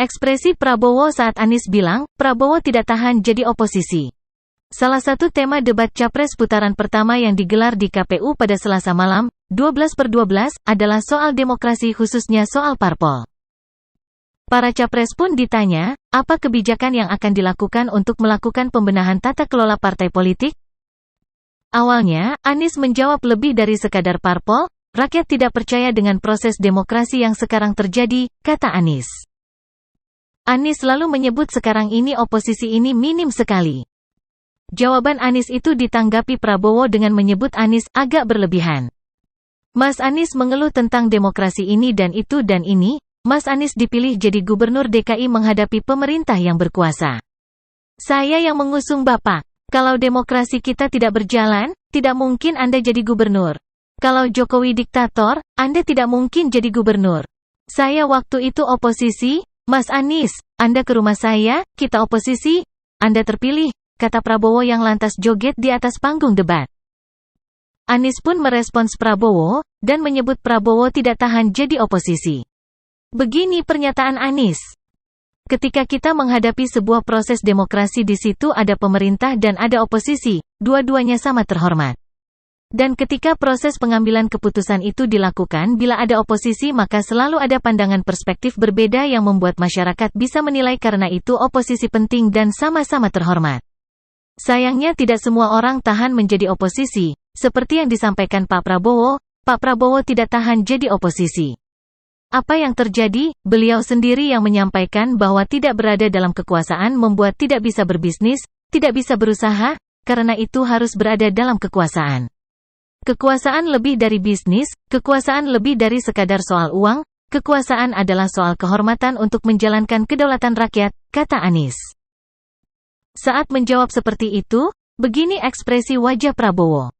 Ekspresi Prabowo saat Anies bilang, Prabowo tidak tahan jadi oposisi. Salah satu tema debat Capres putaran pertama yang digelar di KPU pada Selasa malam, 12/12, adalah soal demokrasi khususnya soal parpol. Para capres pun ditanya, apa kebijakan yang akan dilakukan untuk melakukan pembenahan tata kelola partai politik? Awalnya, Anies menjawab lebih dari sekadar parpol, rakyat tidak percaya dengan proses demokrasi yang sekarang terjadi, kata Anies. Anies lalu menyebut sekarang ini oposisi ini minim sekali. Jawaban Anies itu ditanggapi Prabowo dengan menyebut Anies agak berlebihan. Mas Anies mengeluh tentang demokrasi ini dan itu dan ini, Mas Anies dipilih jadi gubernur DKI menghadapi pemerintah yang berkuasa. Saya yang mengusung Bapak. Kalau demokrasi kita tidak berjalan, tidak mungkin Anda jadi gubernur. Kalau Jokowi diktator, Anda tidak mungkin jadi gubernur. Saya waktu itu oposisi, Mas Anies, Anda ke rumah saya, kita oposisi, Anda terpilih, kata Prabowo yang lantas joget di atas panggung debat. Anies pun merespons Prabowo, dan menyebut Prabowo tidak tahan jadi oposisi. Begini pernyataan Anies. Ketika kita menghadapi sebuah proses demokrasi di situ ada pemerintah dan ada oposisi, dua-duanya sama terhormat. Dan ketika proses pengambilan keputusan itu dilakukan bila ada oposisi maka selalu ada pandangan perspektif berbeda yang membuat masyarakat bisa menilai karena itu oposisi penting dan sama-sama terhormat. Sayangnya tidak semua orang tahan menjadi oposisi, seperti yang disampaikan Pak Prabowo tidak tahan jadi oposisi. Apa yang terjadi? Beliau sendiri yang menyampaikan bahwa tidak berada dalam kekuasaan membuat tidak bisa berbisnis, tidak bisa berusaha, karena itu harus berada dalam kekuasaan. Kekuasaan lebih dari bisnis, kekuasaan lebih dari sekadar soal uang, kekuasaan adalah soal kehormatan untuk menjalankan kedaulatan rakyat, kata Anies. Saat menjawab seperti itu, begini ekspresi wajah Prabowo.